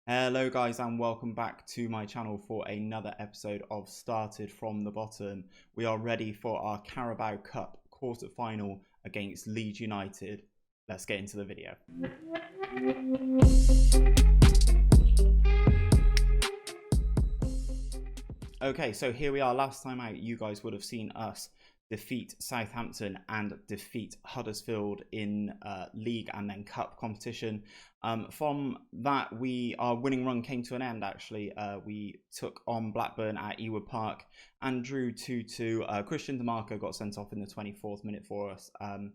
Hello guys and welcome back to my channel for another episode of Started from the Bottom. We are ready for our Carabao Cup Quarter-Final against Leeds United. Let's get into the video. Okay, so here we are. Last time out, you guys would have seen us defeat Southampton and defeat Huddersfield in league and then cup competition. From that, our winning run came to an end. Actually, we took on Blackburn at Ewood Park and drew 2-2. Christian DeMarco got sent off in the 24th minute for us. It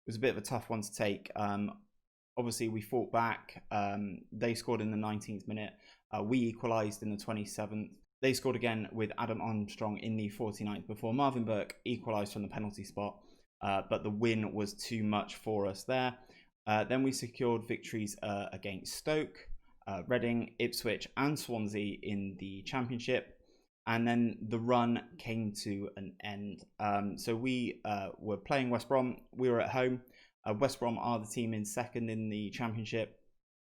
was a bit of a tough one to take. Obviously, we fought back. They scored in the 19th minute. We equalised in the 27th. They scored again with Adam Armstrong in the 49th before Marvin Burke equalised from the penalty spot, but the win was too much for us there. Then we secured victories against Stoke, Reading, Ipswich and Swansea in the Championship, and then the run came to an end. So we were playing West Brom. We were at home. West Brom are the team in second in the Championship.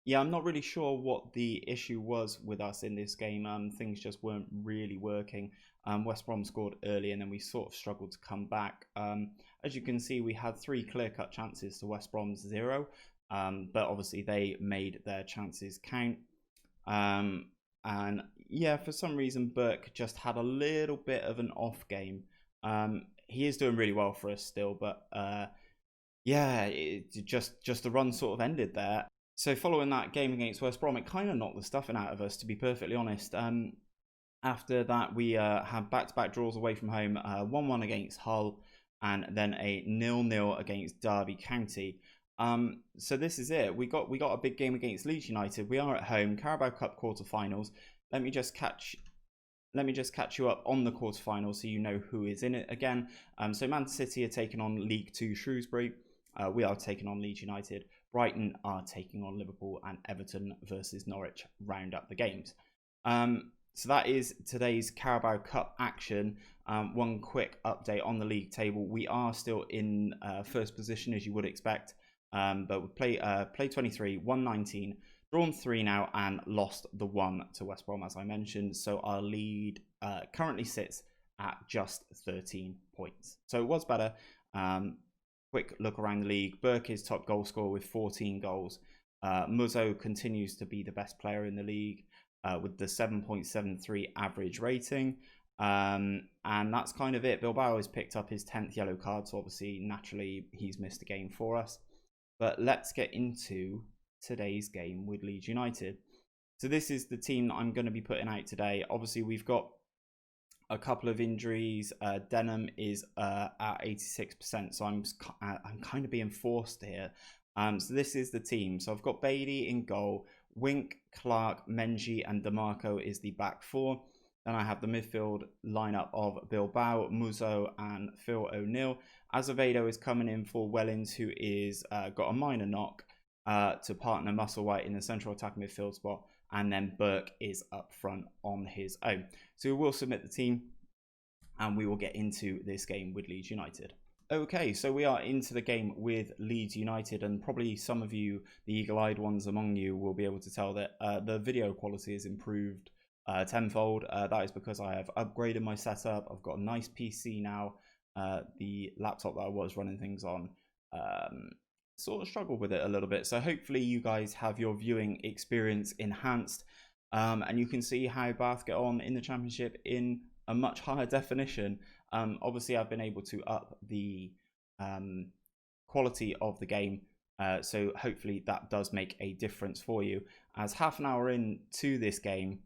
Yeah, I'm not really sure what the issue was with us in this game. Things just weren't really working. West Brom scored early and then we sort of struggled to come back. As you can see, we had 3 clear-cut chances to West Brom's 0. But obviously they made their chances count. And yeah, for some reason, Burke just had a little bit of an off game. He is doing really well for us still, but yeah, just the run sort of ended there. So following that game against West Brom, it kind of knocked the stuffing out of us, to be perfectly honest. After that, we had back-to-back draws away from home, 1-1 against Hull, and then a 0-0 against Derby County. So this is it. We got a big game against Leeds United. We are at home, Carabao Cup Quarter-Finals. Let me just catch you up on the quarter-finals so you know who is in it again. So Man City are taking on League 2 Shrewsbury. We are taking on Leeds United. Brighton are taking on Liverpool, and Everton versus Norwich round up the games. So that is today's Carabao Cup action. One quick update on the league table. We are still in first position, as you would expect. But we play 23, won 19, drawn 3 now, and lost the 1 to West Brom, as I mentioned. So our lead currently sits at just 13 points. So it was better. Quick look around the league. Burke is top goal scorer with 14 goals. Muzzo continues to be the best player in the league with the 7.73 average rating. And that's kind of it. Bilbao has picked up his 10th yellow card, so obviously, naturally, he's missed a game for us. But let's get into today's game with Leeds United. So this is the team that I'm going to be putting out today. Obviously, we've got a couple of injuries. Denham is at 86%, so I'm kind of being forced here. So this is the team. So I've got Bailey in goal, Wink, Clark, Menji, and DeMarco is the back 4. Then I have the midfield lineup of Bilbao, Muzzo, and Phil O'Neill. Azevedo is coming in for Wellens, who is got a minor knock to partner Musselwhite in the central attacking midfield spot. And then Burke is up front on his own. So we will submit the team and we will get into this game with Leeds United. Okay, so we are into the game with Leeds United, and probably some of you, the eagle-eyed ones among you, will be able to tell that the video quality has improved tenfold. That is because I have upgraded my setup. I've got a nice PC now. The laptop that I was running things on sort of struggled with it a little bit, so hopefully you guys have your viewing experience enhanced, and you can see how Bath get on in the Championship in a much higher definition. Obviously I've been able to up the quality of the game, so hopefully that does make a difference for you. As half an hour into this game,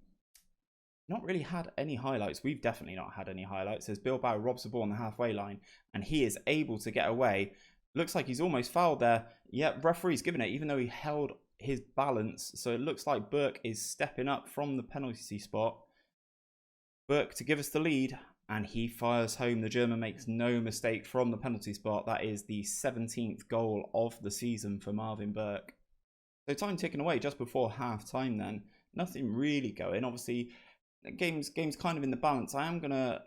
not really had any highlights. We've definitely not had any highlights, as Bilbao robs the ball on the halfway line and he is able to get away. Looks like he's almost fouled there. Yeah, referee's given it, even though he held his balance. So it looks like Burke is stepping up from the penalty spot. Burke to give us the lead, and he fires home. The German makes no mistake from the penalty spot. That is the 17th goal of the season for Marvin Burke. So time ticking away just before half time then. Nothing really going. Obviously, the game's kind of in the balance. I am going to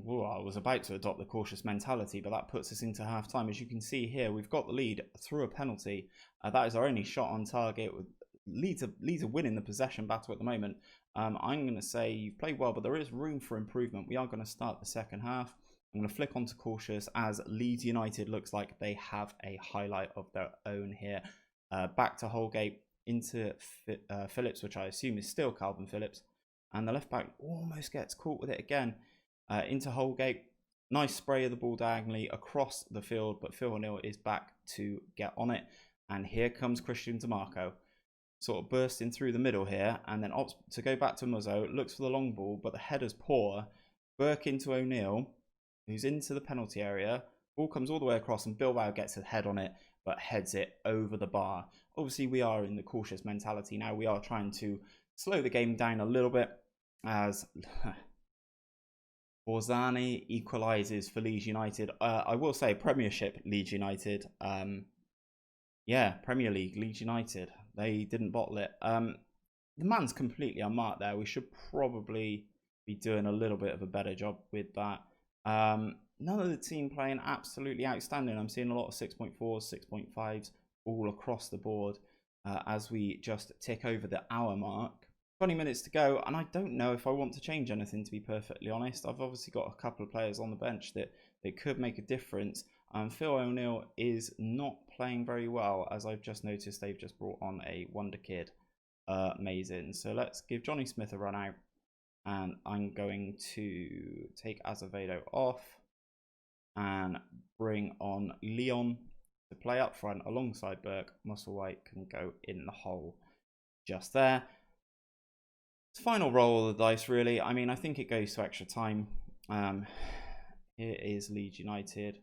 I was about to adopt the cautious mentality, but that puts us into half-time. As you can see here, we've got the lead through a penalty. That is our only shot on target with Leeds are winning the possession battle at the moment. I'm going to say you've played well, but there is room for improvement. We are going to start the second half. I'm going to flick on to cautious as Leeds United looks like they have a highlight of their own here. Back to Holgate into Phillips, which I assume is still Calvin Phillips. And the left back almost gets caught with it again. Into Holgate. Nice spray of the ball diagonally across the field, but Phil O'Neill is back to get on it. And here comes Christian DeMarco, sort of bursting through the middle here, and then opts to go back to Muzzo, looks for the long ball, but the header's poor. Burke into O'Neill, who's into the penalty area. Ball comes all the way across, and Bilbao gets a head on it, but heads it over the bar. Obviously, we are in the cautious mentality now. We are trying to slow the game down a little bit as Borzani equalises for Leeds United. I will say Premiership Leeds United. Yeah, Premier League Leeds United. They didn't bottle it. The man's completely unmarked there. We should probably be doing a little bit of a better job with that. None of the team playing absolutely outstanding. I'm seeing a lot of 6.4s, 6.5s all across the board as we just tick over the hour mark. 20 minutes to go, and I don't know if I want to change anything, to be perfectly honest. I've obviously got a couple of players on the bench that could make a difference. Phil O'Neill is not playing very well, as I've just noticed they've just brought on a wonder kid. Amazing. So let's give Johnny Smith a run out, and I'm going to take Azevedo off and bring on Leon to play up front alongside Burke. Musselwhite can go in the hole just there. It's final roll of the dice, really. I mean, I think it goes to extra time. Here is Leeds United.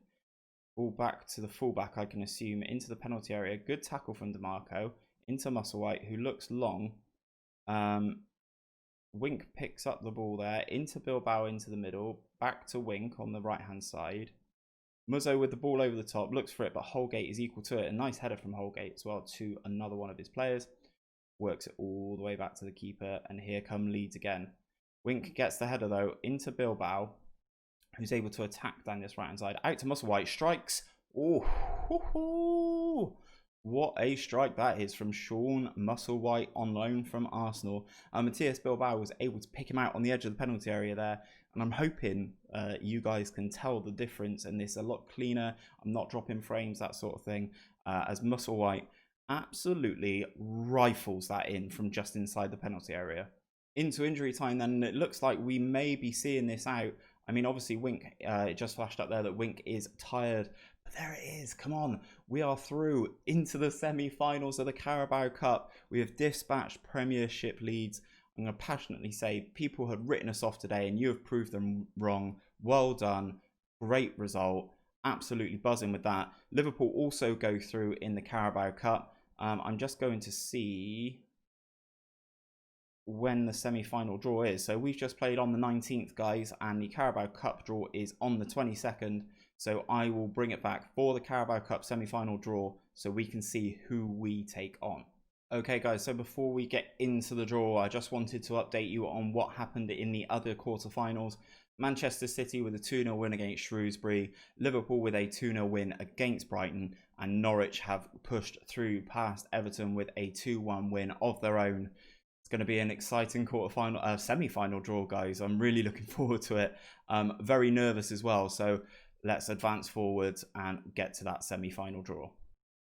Ball back to the fullback, I can assume, into the penalty area. Good tackle from DeMarco. Into Musselwhite, who looks long. Wink picks up the ball there. Into Bilbao, into the middle. Back to Wink on the right-hand side. Muzzo with the ball over the top. Looks for it, but Holgate is equal to it. A nice header from Holgate as well to another one of his players. Works it all the way back to the keeper, and here come Leeds again. Wink gets the header though into Bilbao, who's able to attack down this right hand side. Out to Musselwhite, strikes. Oh, what a strike that is from Sean Musselwhite on loan from Arsenal. Matthias Bilbao was able to pick him out on the edge of the penalty area there, and I'm hoping you guys can tell the difference, and this is a lot cleaner. I'm not dropping frames, that sort of thing, as Musselwhite absolutely rifles that in from just inside the penalty area. Into injury time then, it looks like we may be seeing this out. I mean, obviously Wink, it just flashed up there that Wink is tired, but there it is. Come on, we are through into the semi-finals of the Carabao Cup. We have dispatched Premiership Leeds. I'm going to passionately say people had written us off today and you have proved them wrong. Well done, great result, absolutely buzzing with that. Liverpool also go through in the Carabao Cup. I'm just going to see when the semi-final draw is. So we've just played on the 19th, guys, and the Carabao Cup draw is on the 22nd. So I will bring it back for the Carabao Cup semi-final draw so we can see who we take on. Okay, guys, so before we get into the draw, I just wanted to update you on what happened in the other quarterfinals. Manchester City with a 2-0 win against Shrewsbury, Liverpool with a 2-0 win against Brighton, and Norwich have pushed through past Everton with a 2-1 win of their own. It's going to be an exciting quarterfinal, semi-final draw, guys. I'm really looking forward to it. Very nervous as well, so let's advance forward and get to that semi-final draw.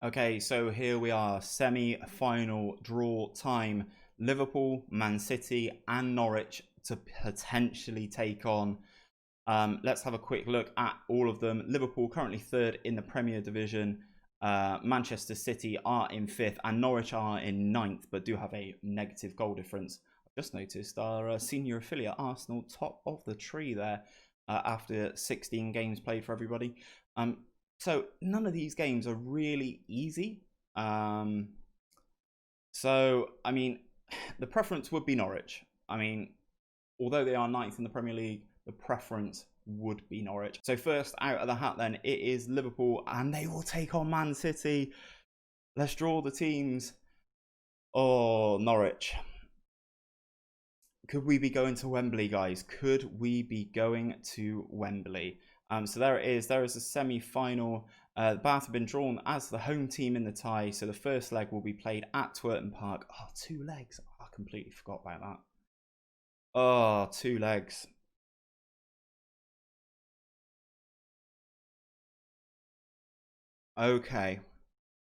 Okay, so here we are, semi-final draw time. Liverpool, Man City and Norwich to potentially take on. Let's have a quick look at all of them. Liverpool currently third in the Premier Division. Manchester City are in 5th and Norwich are in 9th, but do have a negative goal difference. I've just noticed our senior affiliate Arsenal top of the tree there after 16 games played for everybody. So none of these games are really easy. So, I mean, the preference would be Norwich. I mean, although they are 9th in the Premier League, the preference would be Norwich. So first out of the hat then, it is Liverpool, and they will take on Man City. Let's draw the teams. Oh, Norwich. Could we be going to Wembley, guys? Could we be going to Wembley? So there it is. There is a semi-final. Bath have been drawn as the home team in the tie, so the first leg will be played at Twerton Park. Oh, 2 legs. Oh, I completely forgot about that. Oh, 2 legs. Okay.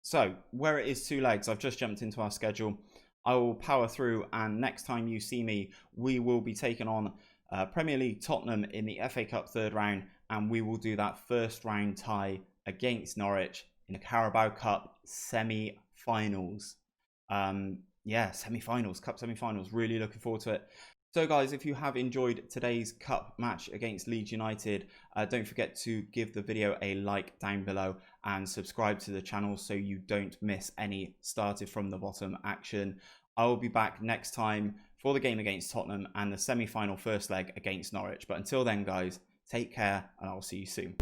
So, where it is 2 legs, I've just jumped into our schedule. I will power through, and next time you see me, we will be taking on Premier League Tottenham in the FA Cup 3rd round, and we will do that first round tie against Norwich in the Carabao Cup semi-finals. Yeah, semi-finals, Cup semi-finals. Really looking forward to it. So guys, if you have enjoyed today's Cup match against Leeds United, don't forget to give the video a like down below and subscribe to the channel so you don't miss any started from the bottom action. I will be back next time for the game against Tottenham and the semi-final first leg against Norwich. But until then guys, take care and I'll see you soon.